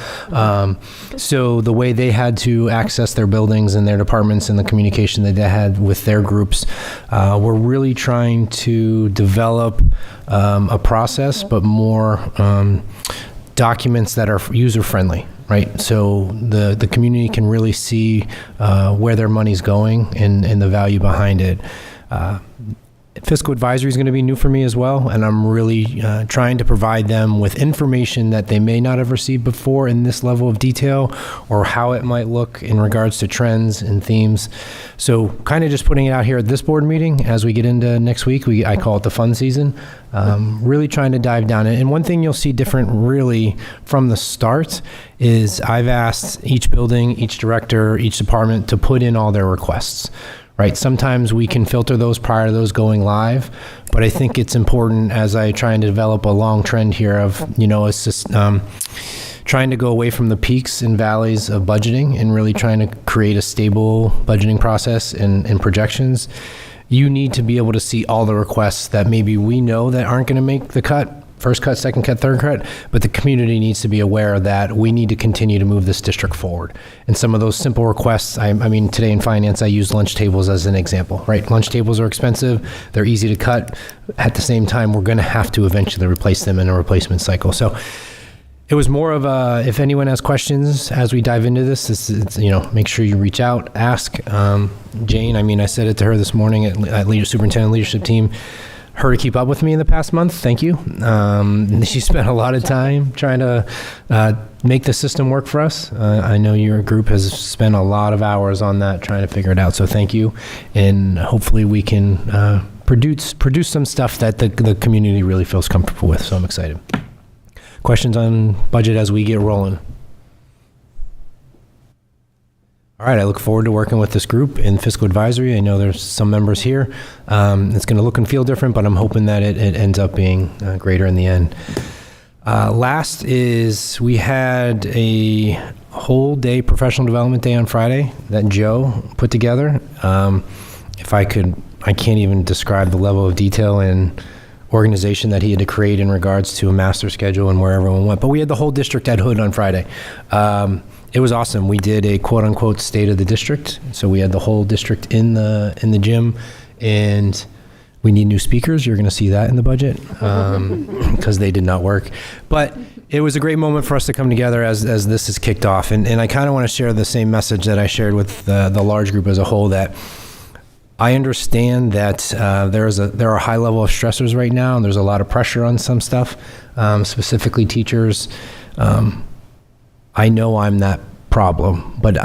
So the way they had to access their buildings and their departments and the communication that they had with their groups, we're really trying to develop a process, but more documents that are user-friendly. Right, so the community can really see where their money's going and the value behind it. Fiscal advisory is going to be new for me as well, and I'm really trying to provide them with information that they may not have received before in this level of detail, or how it might look in regards to trends and themes. So kind of just putting it out here at this board meeting as we get into next week. I call it the fun season. Really trying to dive down. And one thing you'll see different really from the start is I've asked each building, each director, each department to put in all their requests. Right. Sometimes we can filter those prior to those going live, but I think it's important as I try and develop a long trend here of, it's just trying to go away from the peaks and valleys of budgeting and really trying to create a stable budgeting process and projections. You need to be able to see all the requests that maybe we know that aren't going to make the cut. First cut, second cut, third cut, but the community needs to be aware that we need to continue to move this district forward. And some of those simple requests, I mean, today in finance, I use lunch tables as an example, right? Lunch tables are expensive. They're easy to cut. At the same time, we're going to have to eventually replace them in a replacement cycle. So it was more of a, if anyone has questions as we dive into this, it's make sure you reach out, ask. Jane, I said it to her this morning at superintendent leadership team, her to keep up with me in the past month. Thank you. She spent a lot of time trying to make the system work for us. I know your group has spent a lot of hours on that, trying to figure it out. So thank you. And hopefully we can produce some stuff that the community really feels comfortable with. So I'm excited. Questions on budget as we get rolling? All right, I look forward to working with this group in fiscal advisory. I know there's some members here. It's going to look and feel different, but I'm hoping that it ends up being greater in the end. Last is we had a whole day professional development day on Friday that Joe put together. If I could, I can't even describe the level of detail and organization that he had to create in regards to a master schedule and where everyone went. But we had the whole district at Hood on Friday. It was awesome. We did a quote unquote state of the district. So we had the whole district in the gym, and we need new speakers. You're going to see that in the budget because they did not work. But it was a great moment for us to come together as this is kicked off. And I kind of want to share the same message that I shared with the large group as a whole, that I understand that there are a high level of stressors right now, and there's a lot of pressure on some stuff, specifically teachers. I know I'm that problem, but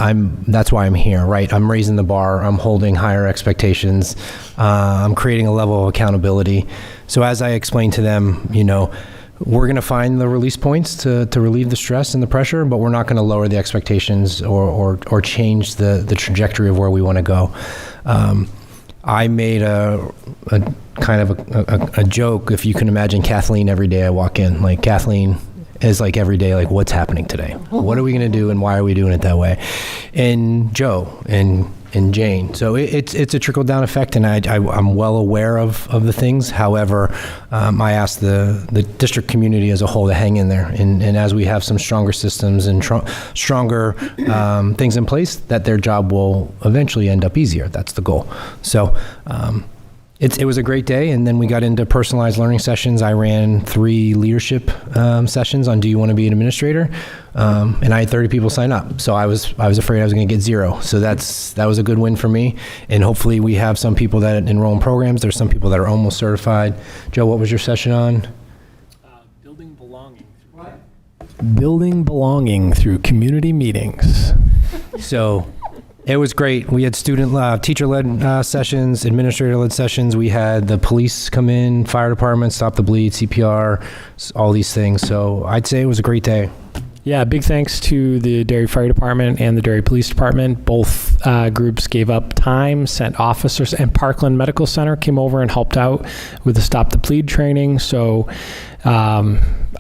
that's why I'm here, right? I'm raising the bar. I'm holding higher expectations. I'm creating a level of accountability. So as I explained to them, we're going to find the release points to relieve the stress and the pressure, but we're not going to lower the expectations or change the trajectory of where we want to go. I made a kind of a joke, if you can imagine Kathleen every day I walk in. Like, Kathleen is like every day, like, what's happening today? What are we going to do, and why are we doing it that way? And Joe and Jane. So it's a trickle-down effect, and I'm well aware of the things. However, I ask the district community as a whole to hang in there. And as we have some stronger systems and stronger things in place, that their job will eventually end up easier. That's the goal. So it was a great day, and then we got into personalized learning sessions. I ran 3 leadership sessions on Do You Want to Be an Administrator? And I had 30 people sign up. So I was afraid I was going to get 0. So that was a good win for me. And hopefully we have some people that enroll in programs. There's some people that are almost certified. Joe, what was your session on? Building belonging. Building belonging through community meetings. So it was great. We had teacher-led sessions, administrator-led sessions. We had the police come in, fire department, Stop the Bleed, CPR, all these things. So I'd say it was a great day. Yeah, big thanks to the Derry Fire Department and the Derry Police Department. Both groups gave up time, sent officers, and Parkland Medical Center came over and helped out with the Stop the Bleed training. So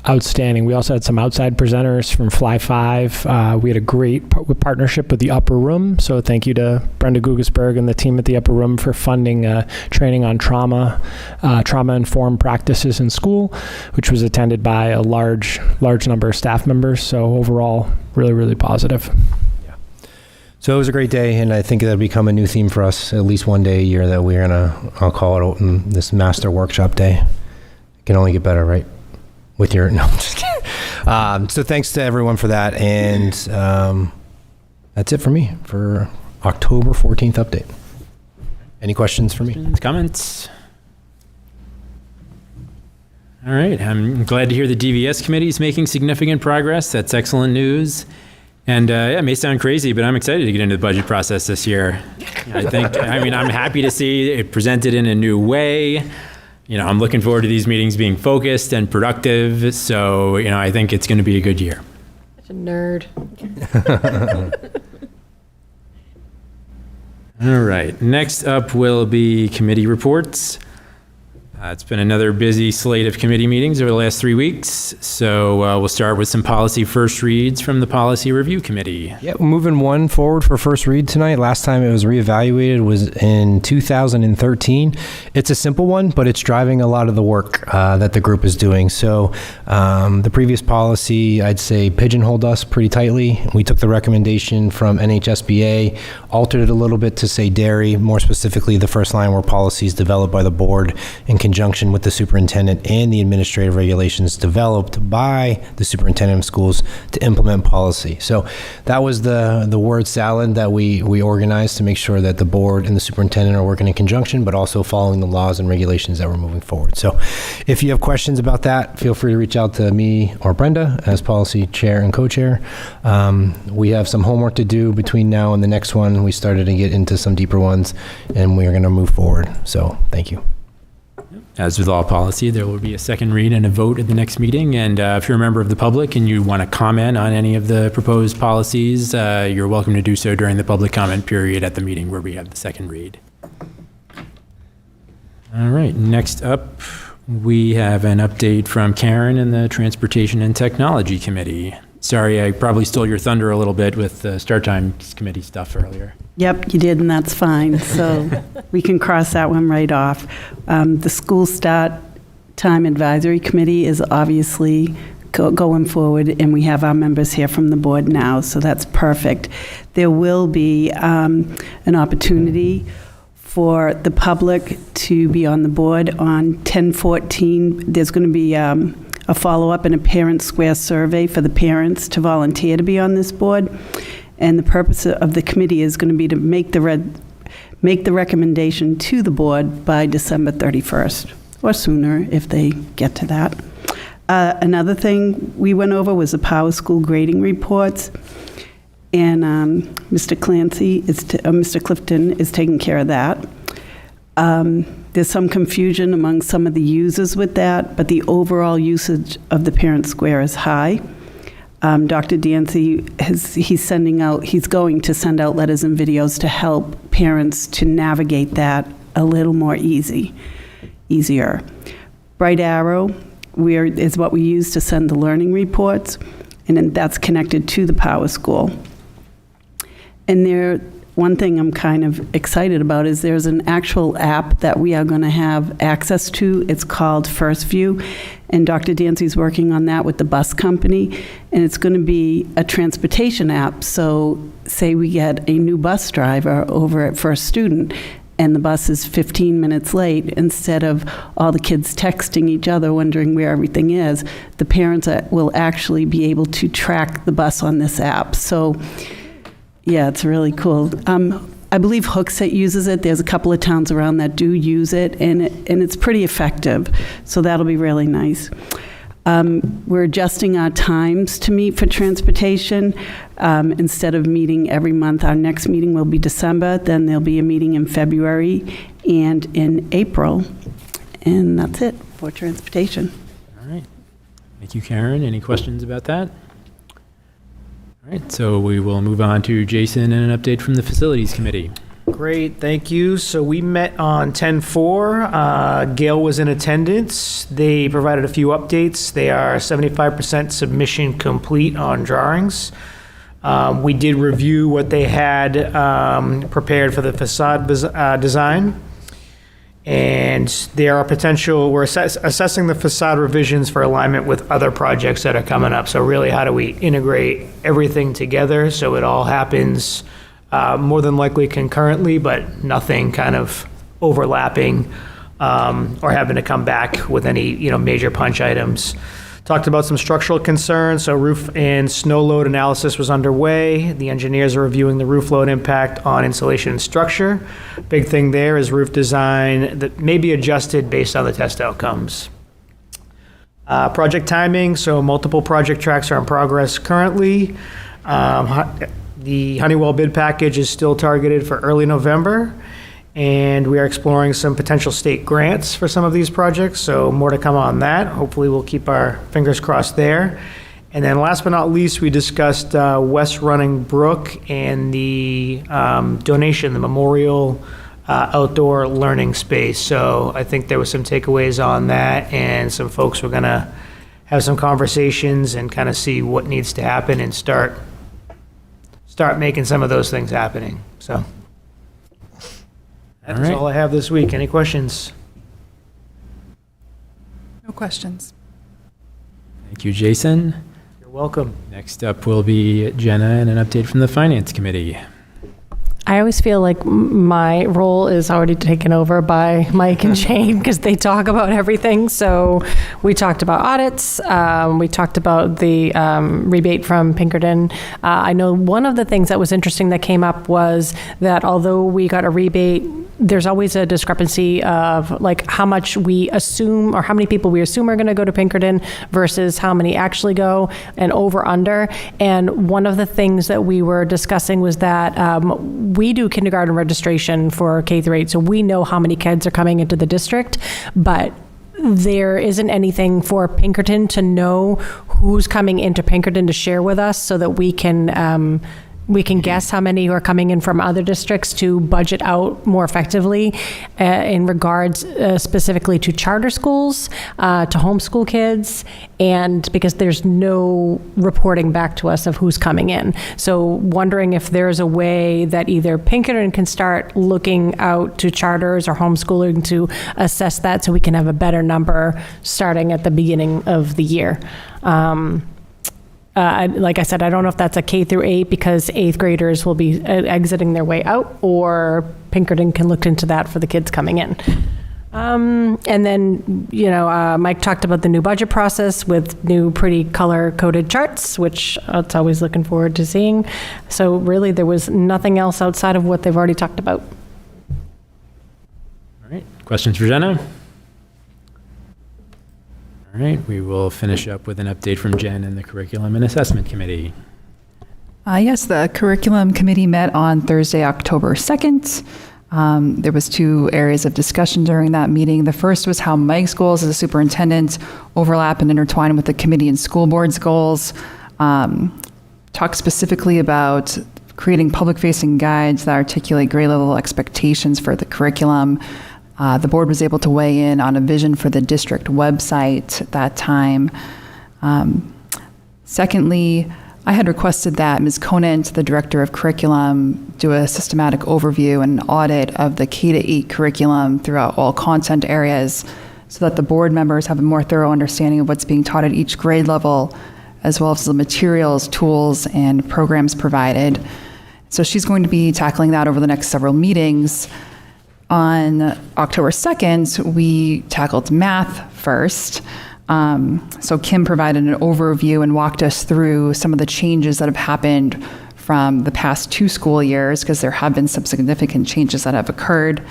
outstanding. We also had some outside presenters from Fly 5. We had a great partnership with the Upper Room. So thank you to Brenda Gugesberg and the team at the Upper Room for funding training on trauma-informed practices in school, which was attended by a large number of staff members. So overall, really, really positive. Yeah. So it was a great day, and I think that'll become a new theme for us at least one day a year that we're I'll call it this Master Workshop Day. It can only get better, right? No, I'm just kidding. So thanks to everyone for that. And that's it for me for October 14th update. Any questions for me? Comments? All right. I'm glad to hear the DVS committee is making significant progress. That's excellent news. And yeah, it may sound crazy, but I'm excited to get into the budget process this year. I'm happy to see it presented in a new way. I'm looking forward to these meetings being focused and productive. So, I think it's going to be a good year. Such a nerd. All right. Next up will be committee reports. It's been another busy slate of committee meetings over the last 3 weeks. So we'll start with some policy first reads from the Policy Review Committee. Yeah, moving one forward for first read tonight. Last time it was reevaluated was in 2013. It's a simple one, but it's driving a lot of the work that the group is doing. So the previous policy, I'd say, pigeonholed us pretty tightly. We took the recommendation from NHSBA, altered it a little bit to say dairy, more specifically the first line were policies developed by the board in conjunction with the superintendent and the administrative regulations developed by the superintendent of schools to implement policy. So that was the word salad that we organized to make sure that the board and the superintendent are working in conjunction, but also following the laws and regulations that we're moving forward. So if you have questions about that, feel free to reach out to me or Brenda as policy chair and co-chair. We have some homework to do between now and the next one. We started to get into some deeper ones, and we are going to move forward. So thank you. As with all policy, there will be a second read and a vote at the next meeting. And if you're a member of the public and you want to comment on any of the proposed policies, you're welcome to do so during the public comment period at the meeting where we have the second read. All right, next up, we have an update from Karen in the Transportation and Technology Committee. Sorry, I probably stole your thunder a little bit with the start times committee stuff earlier. Yep, you did, and that's fine. So we can cross that one right off. The School Start Time Advisory Committee is obviously going forward, and we have our members here from the board now, so that's perfect. There will be an opportunity for the public to be on the board on 10/14. There's going to be a follow-up and a parent square survey for the parents to volunteer to be on this board. And the purpose of the committee is going to be to make the recommendation to the board by December 31st, or sooner if they get to that. Another thing we went over was the Power School grading reports. And Mr. Clifton is taking care of that. There's some confusion among some of the users with that, but the overall usage of the parent square is high. Dr. Dancy, he's going to send out letters and videos to help parents to navigate that a little more easier. Bright Arrow is what we use to send the learning reports, and then that's connected to the Power School. And one thing I'm kind of excited about is there's an actual app that we are going to have access to. It's called First View, and Dr. Dancy's working on that with the bus company, and it's going to be a transportation app. So say we get a new bus driver over at First Student, and the bus is 15 minutes late, instead of all the kids texting each other wondering where everything is, the parents will actually be able to track the bus on this app. So yeah, it's really cool. I believe Hooksett uses it. There's a couple of towns around that do use it, and it's pretty effective. So that'll be really nice. We're adjusting our times to meet for transportation. Instead of meeting every month, our next meeting will be December. Then there'll be a meeting in February and in April. And that's it for transportation. All right. Thank you, Karen. Any questions about that? All right, so we will move on to Jason and an update from the Facilities Committee. Great, thank you. So we met on 10/4. Gail was in attendance. They provided a few updates. They are 75% submission complete on drawings. We did review what they had prepared for the facade design. And there are we're assessing the facade revisions for alignment with other projects that are coming up. So really, how do we integrate everything together so it all happens more than likely concurrently, but nothing kind of overlapping or having to come back with any major punch items. Talked about some structural concerns. So roof and snow load analysis was underway. The engineers are reviewing the roof load impact on insulation and structure. Big thing there is roof design that may be adjusted based on the test outcomes. Project timing, so multiple project tracks are in progress currently. The Honeywell bid package is still targeted for early November, and we are exploring some potential state grants for some of these projects, so more to come on that. Hopefully, we'll keep our fingers crossed there. And then last but not least, we discussed West Running Brook and the donation, the memorial outdoor learning space. So I think there was some takeaways on that, and some folks were going to have some conversations and kind of see what needs to happen and start making some of those things happening. So that's all I have this week. Any questions? No questions. Thank you, Jason. You're welcome. Next up will be Jenna and an update from the Finance Committee. I always feel like my role is already taken over by Mike and Jane because they talk about everything. So we talked about audits. We talked about the rebate from Pinkerton. I know one of the things that was interesting that came up was that although we got a rebate, there's always a discrepancy of like how much we assume or how many people we assume are going to go to Pinkerton versus how many actually go, and over under. And one of the things that we were discussing was that we do kindergarten registration for K through 8, so we know how many kids are coming into the district, but there isn't anything for Pinkerton to know who's coming into Pinkerton to share with us so that we can guess how many are coming in from other districts to budget out more effectively in regards specifically to charter schools, to homeschool kids, and because there's no reporting back to us of who's coming in. So wondering if there's a way that either Pinkerton can start looking out to charters or homeschooling to assess that so we can have a better number starting at the beginning of the year. Like I said, I don't know if that's a K through 8 because 8th graders will be exiting their way out, or Pinkerton can look into that for the kids coming in. And then, Mike talked about the new budget process with new pretty color-coded charts, which it's always looking forward to seeing. So really, there was nothing else outside of what they've already talked about. All right, questions for Jenna? All right, we will finish up with an update from Jen and the Curriculum and Assessment Committee. Yes, the Curriculum Committee met on Thursday, October 2nd. There was 2 areas of discussion during that meeting. The first was how Mike's goals as a superintendent overlap and intertwine with the committee and school board's goals. Talked specifically about creating public-facing guides that articulate grade-level expectations for the curriculum. The board was able to weigh in on a vision for the district website at that time. Secondly, I had requested that Ms. Conant, the director of curriculum, do a systematic overview and audit of the K-8 curriculum throughout all content areas so that the board members have a more thorough understanding of what's being taught at each grade level, as well as the materials, tools, and programs provided. So she's going to be tackling that over the next several meetings. On October 2nd, we tackled math first. So Kim provided an overview and walked us through some of the changes that have happened from the past 2 school years, because there have been some significant changes that have occurred.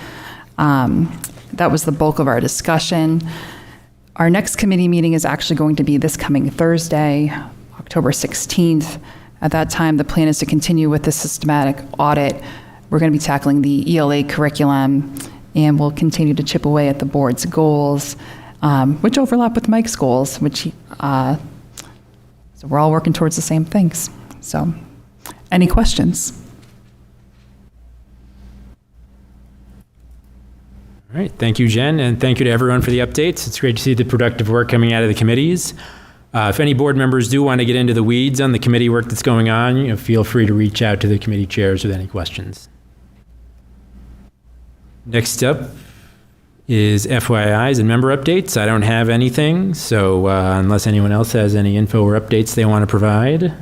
That was the bulk of our discussion. Our next committee meeting is actually going to be this coming Thursday, October 16th. At that time, the plan is to continue with the systematic audit. We're going to be tackling the ELA curriculum, and we'll continue to chip away at the board's goals, which overlap with Mike's goals, so we're all working towards the same things. So, any questions? All right, thank you, Jen, and thank you to everyone for the updates. It's great to see the productive work coming out of the committees. If any board members do want to get into the weeds on the committee work that's going on, feel free to reach out to the committee chairs with any questions. Next up is FYIs and member updates. I don't have anything, so unless anyone else has any info or updates they want to provide,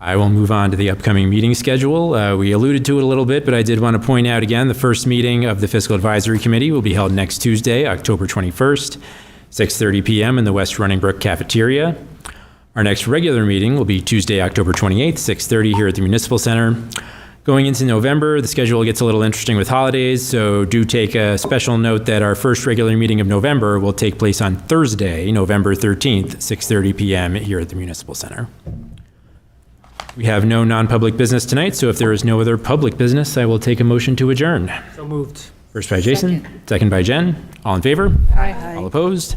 I will move on to the upcoming meeting schedule. We alluded to it a little bit, but I did want to point out again, the first meeting of the Fiscal Advisory Committee will be held next Tuesday, October 21st, 6:30 p.m. in the West Running Brook cafeteria. Our next regular meeting will be Tuesday, October 28th, 6:30 here at the Municipal Center. Going into November, the schedule gets a little interesting with holidays, so do take a special note that our first regular meeting of November will take place on Thursday, November 13th, 6:30 PM here at the Municipal Center. We have no non-public business tonight, so if there is no other public business, I will take a motion to adjourn. So moved. First by Jason, second by Jen. All in favor? Aye. All opposed?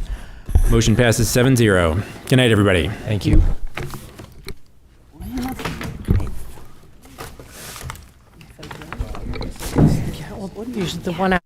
Motion passes 7-0. Good night, everybody. Thank you. Usually the 1 hour.